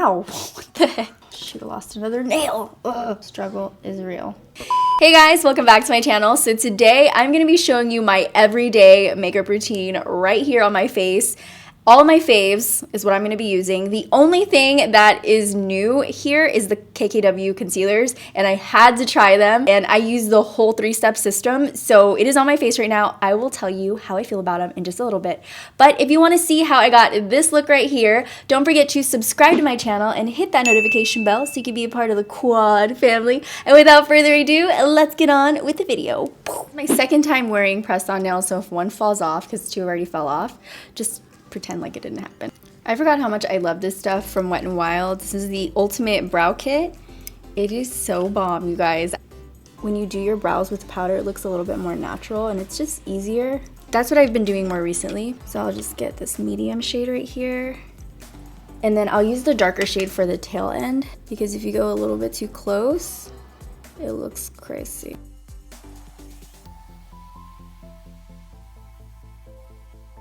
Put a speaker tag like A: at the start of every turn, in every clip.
A: Ow! What the heck? Should have lost another nail. Ugh. Struggle is real. Hey guys, welcome back to my channel. So today I'm going to be showing you my everyday makeup routine right here on my face. All of my faves is what I'm going to be using. The only thing that is new here is the KKW concealers, and I had to try them, and I use the whole 3-step system, so it is on my face right now. I will tell you how I feel about them in just a little bit. But if you want to see how I got this look right here, don't forget to subscribe to my channel and hit that notification bell so you can be a part of the quad family. And without further ado, let's get on with the video. My second time wearing pressed-on nails, so if one falls off, because 2 already fell off, just pretend like it didn't happen. I forgot how much I love this stuff from Wet n Wild. This is the Ultimate Brow Kit. It is so bomb, you guys. When you do your brows with powder, it looks a little bit more natural and it's just easier. That's what I've been doing more recently. So I'll just get this medium shade right here. And then I'll use the darker shade for the tail end, because if you go a little bit too close, it looks crazy.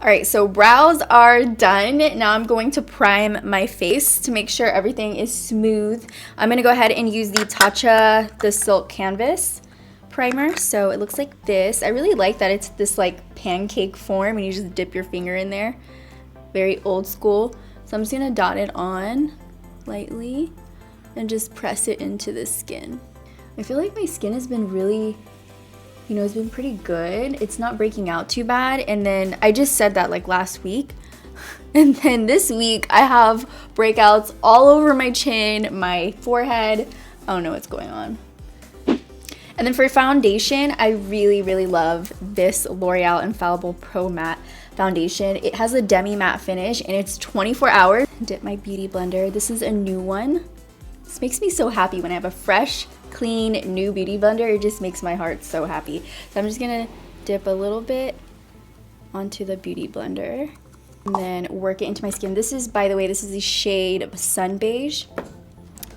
A: Alright, so brows are done. Now I'm going to prime my face to make sure everything is smooth. I'm going to go ahead and use the Tatcha, the Silk Canvas primer. So it looks like this. I really like that it's this like pancake form and you just dip your finger in there. Very old school. So I'm just going to dot it on lightly and just press it into the skin. I feel like my skin has been really, you know, it's been pretty good. It's not breaking out too bad. And then I just said that like last week. And then this week I have breakouts all over my chin, my forehead. I don't know what's going on. And then for foundation, I really love this L'Oreal Infallible Pro Matte foundation. It has a demi matte finish and it's 24 hours. Dip my beauty blender. This is a new one. This makes me so happy when I have a fresh, clean, new beauty blender. It just makes my heart so happy. So I'm just gonna dip a little bit onto the beauty blender and then work it into my skin. This is, by the way, this is the shade Sun Beige,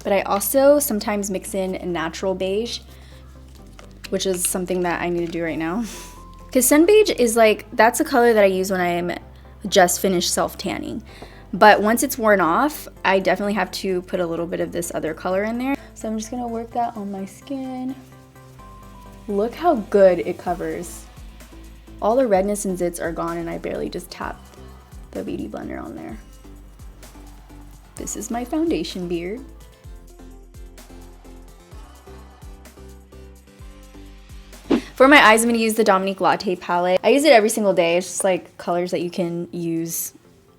A: but I also sometimes mix in natural beige, which is something that I need to do right now. Because Sun Beige is like, that's a color that I use when I'm just finished self-tanning. But once it's worn off, I definitely have to put a little bit of this other color in there. So I'm just gonna work that on my skin. Look how good it covers. All the redness and zits are gone and I barely just tap the beauty blender on there. This is my foundation beard. For my eyes, I'm gonna use the Dominique Latte palette. I use it every single day. It's just like colors that you can use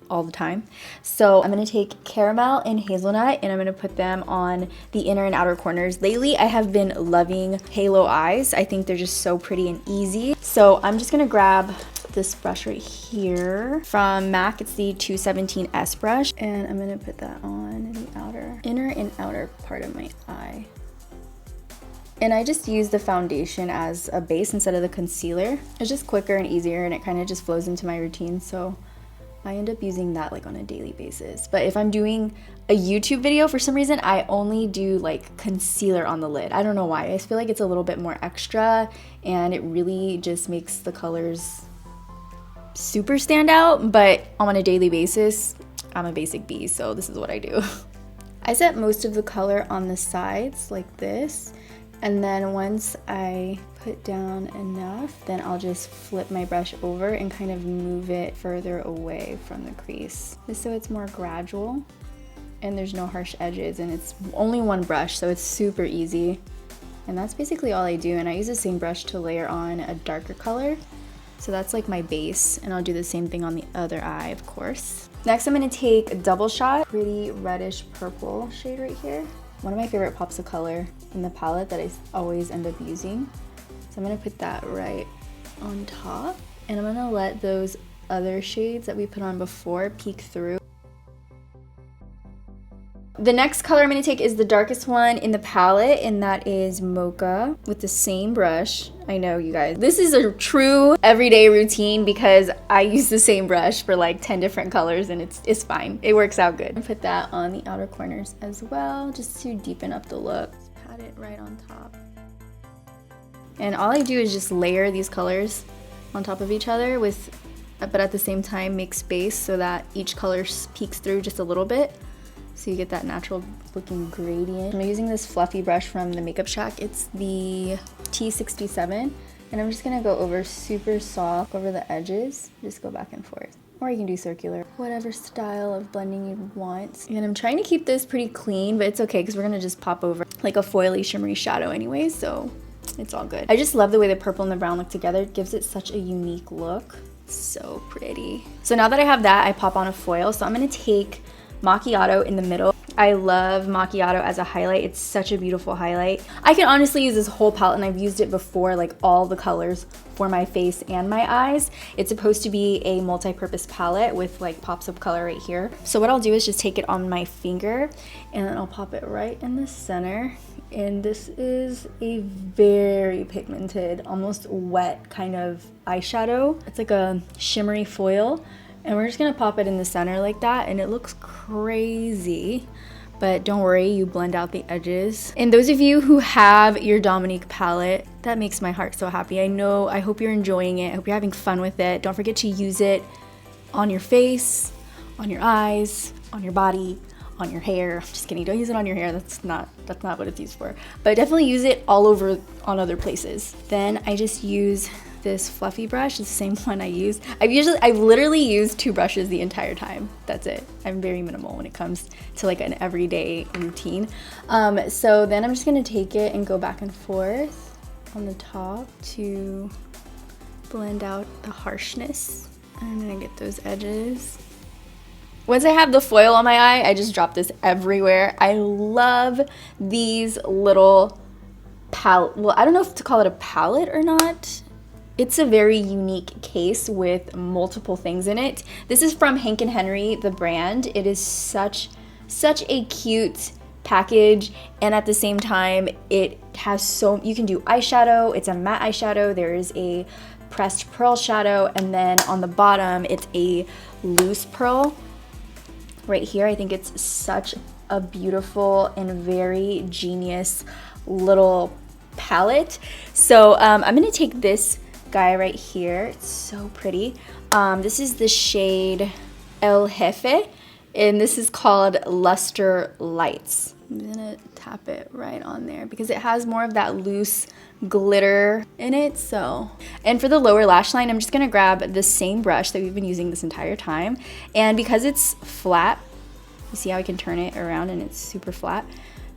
A: all the time. So I'm gonna take caramel and hazelnut and I'm gonna put them on the inner and outer corners. Lately, I have been loving halo eyes. I think they're just so pretty and easy. So I'm just gonna grab this brush right here from MAC. It's the 217S brush. And I'm gonna put that on the inner and outer part of my eye. And I just use the foundation as a base instead of the concealer. It's just quicker and easier and it kind of just flows into my routine. So I end up using that like on a daily basis. But if I'm doing a YouTube video, for some reason, I only do like concealer on the lid. I don't know why. I feel like it's a little bit more extra and it really just makes the colors super stand out. But on a daily basis, I'm a basic bee, so this is what I do. I set most of the color on the sides like this. And then once I put down enough, then I'll just flip my brush over and kind of move it further away from the crease, just so it's more gradual and there's no harsh edges, and it's only one brush, so it's super easy. And that's basically all I do, and I use the same brush to layer on a darker color. So that's like my base, and I'll do the same thing on the other eye, of course. Next, I'm gonna take a Double Shot, pretty reddish purple shade right here. One of my favorite pops of color in the palette that I always end up using. So I'm gonna put that right on top. And I'm gonna let those other shades that we put on before peek through. The next color I'm going to take is the darkest one in the palette, and that is Mocha, with the same brush. I know, you guys. This is a true everyday routine because I use the same brush for like 10 different colors, and it's fine. It works out good. I put that on the outer corners as well, just to deepen up the look. Just pat it right on top. And all I do is just layer these colors on top of each other but at the same time make space so that each color peeks through just a little bit. so you get that natural looking gradient. I'm using this fluffy brush from the Makeup Shack. It's the T67, and I'm just gonna go over super soft over the edges. Just go back and forth. Or you can do circular, whatever style of blending you want. And I'm trying to keep this pretty clean, but it's okay because we're gonna just pop over like a foily shimmery shadow anyway, so it's all good. I just love the way the purple and the brown look together. It gives it such a unique look. So pretty. So now that I have that, I pop on a foil. So I'm gonna take Macchiato in the middle. I love Macchiato as a highlight. It's such a beautiful highlight. I can honestly use this whole palette, and I've used it before, like all the colors for my face and my eyes. It's supposed to be a multi-purpose palette with like pops of color right here. So what I'll do is just take it on my finger and then I'll pop it right in the center. And this is a very pigmented, almost wet kind of eyeshadow. It's like a shimmery foil. And we're just gonna pop it in the center like that, and it looks crazy. But don't worry, you blend out the edges. And those of you who have your Dominique palette, that makes my heart so happy. I hope you're enjoying it. I hope you're having fun with it. Don't forget to use it on your face, on your eyes, on your body, on your hair. Just kidding, don't use it on your hair. That's not what it's used for. But definitely use it all over on other places. Then I just use this fluffy brush. It's the same one I use. I've literally used 2 brushes the entire time. That's it. I'm very minimal when it comes to like an everyday routine. So then I'm just gonna take it and go back and forth on the top to blend out the harshness. I'm gonna get those edges. Once I have the foil on my eye, I just drop this everywhere. I love these little palette. Well, I don't know if to call it a palette or not. It's a very unique case with multiple things in it. This is from Hank & Henry, the brand. It is such a cute package, and at the same time, it has you can do eyeshadow. It's a matte eyeshadow. There is a pressed pearl shadow, and then on the bottom, it's a loose pearl right here. I think it's such a beautiful and very genius little palette. So I'm gonna take this guy right here. It's so pretty. This is the shade El Jefe, and this is called Luster Lights. I'm gonna tap it right on there because it has more of that loose glitter in it. So, and for the lower lash line, I'm just gonna grab the same brush that we've been using this entire time, and because it's flat, you see how I can turn it around and it's super flat.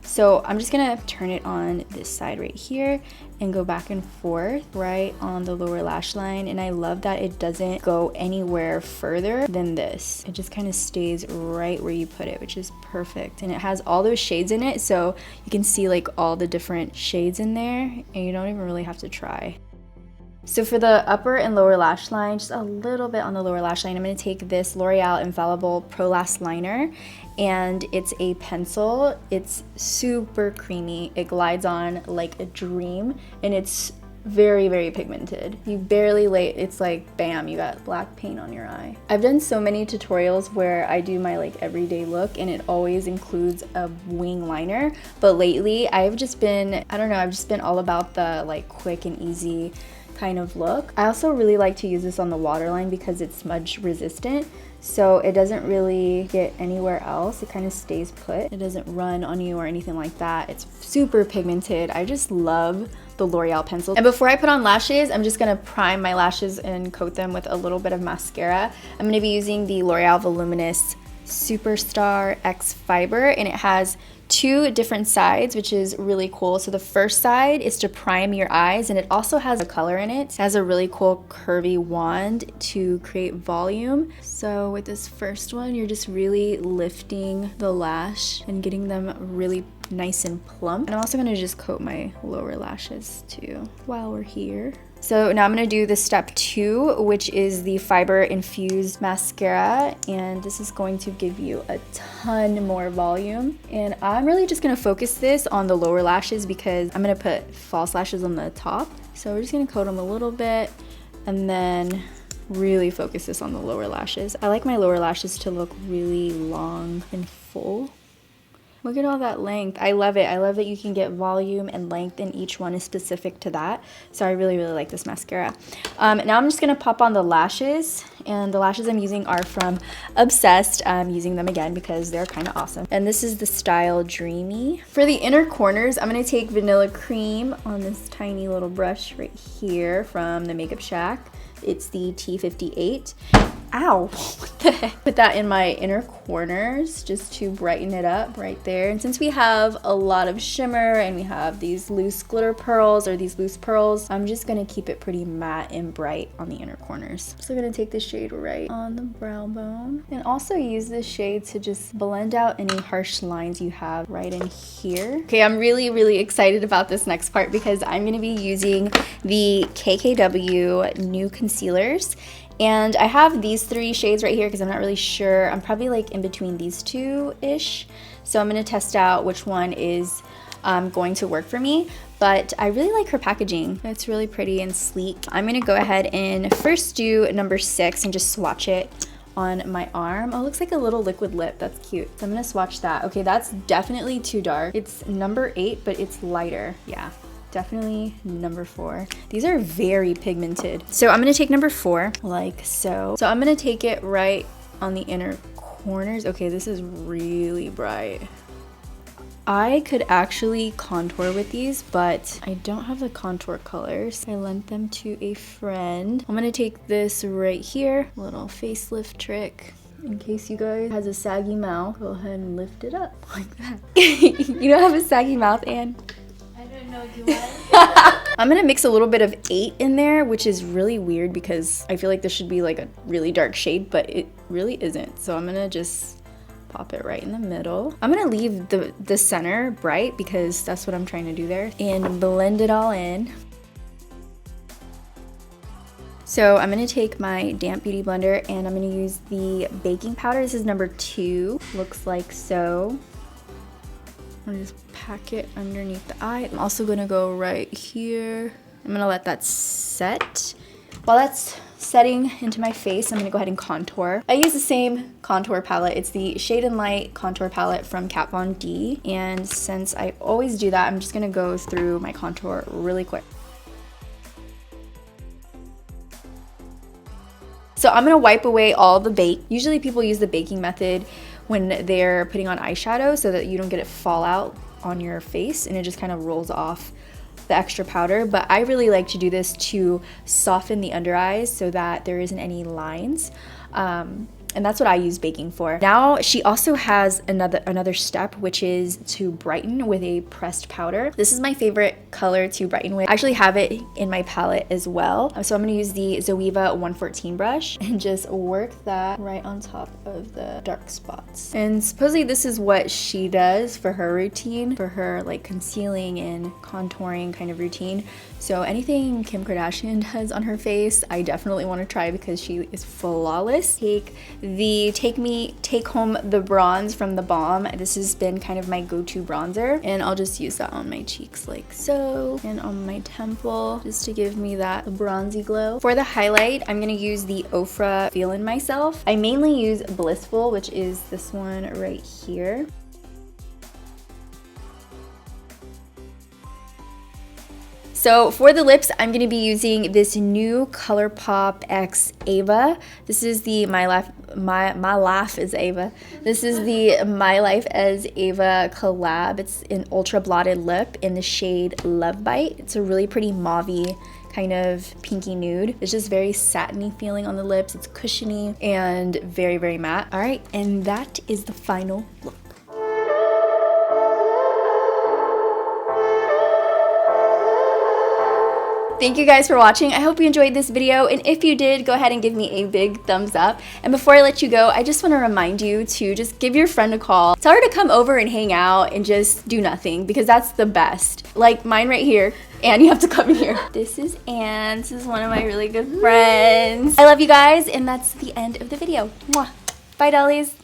A: So I'm just gonna turn it on this side right here and go back and forth right on the lower lash line. And I love that it doesn't go anywhere further than this. It just kind of stays right where you put it, which is perfect. And it has all those shades in it, so you can see like all the different shades in there, and you don't even really have to try. So for the upper and lower lash line, just a little bit on the lower lash line, I'm going to take this L'Oreal Infallible Pro Lash Liner, and it's a pencil. It's super creamy. It glides on like a dream, and it's very, very pigmented. You barely it's like bam, you got black paint on your eye. I've done so many tutorials where I do my like everyday look, and it always includes a wing liner, but lately I've just been, I don't know, I've just been all about the like quick and easy kind of look. I also really like to use this on the waterline because it's smudge resistant, so it doesn't really get anywhere else. It kind of stays put. It doesn't run on you or anything like that. It's super pigmented. I just love the L'Oreal pencil. And before I put on lashes, I'm just gonna prime my lashes and coat them with a little bit of mascara. I'm gonna be using the L'Oreal Voluminous Superstar X Fiber, and it has 2 different sides, which is really cool. So the first side is to prime your eyes, and it also has a color in it. It has a really cool curvy wand to create volume. So with this first one, you're just really lifting the lash and getting them really nice and plump. And I'm also gonna just coat my lower lashes too while we're here. So now I'm gonna do the step 2, which is the fiber infused mascara, and this is going to give you a ton more volume. And I'm really just gonna focus this on the lower lashes because I'm gonna put false lashes on the top. So we're just gonna coat them a little bit and then really focus this on the lower lashes. I like my lower lashes to look really long and full. Look at all that length. I love it. I love that you can get volume and length, and each one is specific to that. So I really, really like this mascara. Now I'm just going to pop on the lashes. And the lashes I'm using are from Obsessed. I'm using them again because they're kind of awesome. And this is the style Dreamy. For the inner corners, I'm going to take Vanilla Cream on this tiny little brush right here from the Makeup Shack. It's the T58. Ow, what the heck? Put that in my inner corners just to brighten it up right there. And since we have a lot of shimmer and we have these loose glitter pearls or these loose pearls, I'm just gonna keep it pretty matte and bright on the inner corners. So I'm gonna take this shade right on the brow bone and also use this shade to just blend out any harsh lines you have right in here. Okay, I'm really, really excited about this next part because I'm gonna be using the KKW new concealers. And I have these 3 shades right here because I'm not really sure. I'm probably like in between these 2-ish. So I'm going to test out which one is going to work for me. But I really like her packaging. It's really pretty and sleek. I'm going to go ahead and first do number 6 and just swatch it on my arm. Oh, it looks like a little liquid lip. That's cute. So I'm going to swatch that. Okay, that's definitely too dark. It's number 8, but it's lighter. Yeah. Definitely number 4. These are very pigmented. So I'm gonna take number 4 like so. So I'm gonna take it right on the inner corners. Okay, this is really bright. I could actually contour with these, but I don't have the contour colors. I lent them to a friend. I'm gonna take this right here, little facelift trick. In case you guys has a saggy mouth, go ahead and lift it up like that. You don't have a saggy mouth, Anne? I'm gonna mix a little bit of 8 in there, which is really weird because I feel like this should be like a really dark shade, but it really isn't. So I'm gonna just pop it right in the middle. I'm gonna leave the center bright because that's what I'm trying to do there, and blend it all in. So I'm gonna take my damp beauty blender and I'm gonna use the baking powder. This is number 2, looks like so. I'm gonna just pack it underneath the eye. I'm also gonna go right here. I'm gonna let that set. While that's setting into my face, I'm gonna go ahead and contour. I use the same contour palette. It's the Shade and Light contour palette from Kat Von D. And since I always do that, I'm just gonna go through my contour really quick. So I'm gonna wipe away all the bake. Usually people use the baking method when they're putting on eyeshadow so that you don't get it fall out on your face and it just kind of rolls off the extra powder. But I really like to do this to soften the under eyes so that there isn't any lines. And that's what I use baking for. Now she also has another step, which is to brighten with a pressed powder. This is my favorite color to brighten with. I actually have it in my palette as well. So I'm gonna use the Zoeva 114 brush and just work that right on top of the dark spots. And supposedly this is what she does for her routine, for her like concealing and contouring kind of routine. So anything Kim Kardashian does on her face, I definitely want to try because she is flawless. Take home the bronze from the Balm. This has been kind of my go-to bronzer, and I'll just use that on my cheeks like so, and on my temple just to give me that bronzy glow. For the highlight, I'm gonna use the Ofra Feelin' Myself. I mainly use Blissful, which is this one right here. So for the lips, I'm going to be using this new ColourPop X Ava. This is the My Life as Ava. This is the My Life as Ava collab. It's an ultra blotted lip in the shade Love Bite. It's a really pretty mauvey kind of pinky nude. It's just very satiny feeling on the lips. It's cushiony and very, very matte. All right, and that is the final look. Thank you guys for watching. I hope you enjoyed this video, and if you did, go ahead and give me a big thumbs up. And before I let you go, I just want to remind you to just give your friend a call. Tell her to come over and hang out and just do nothing, because that's the best. Like mine right here, and you have to come in here. This is Anne. This is one of my really good friends. I love you guys, and that's the end of the video. Mwah. Bye, dollies.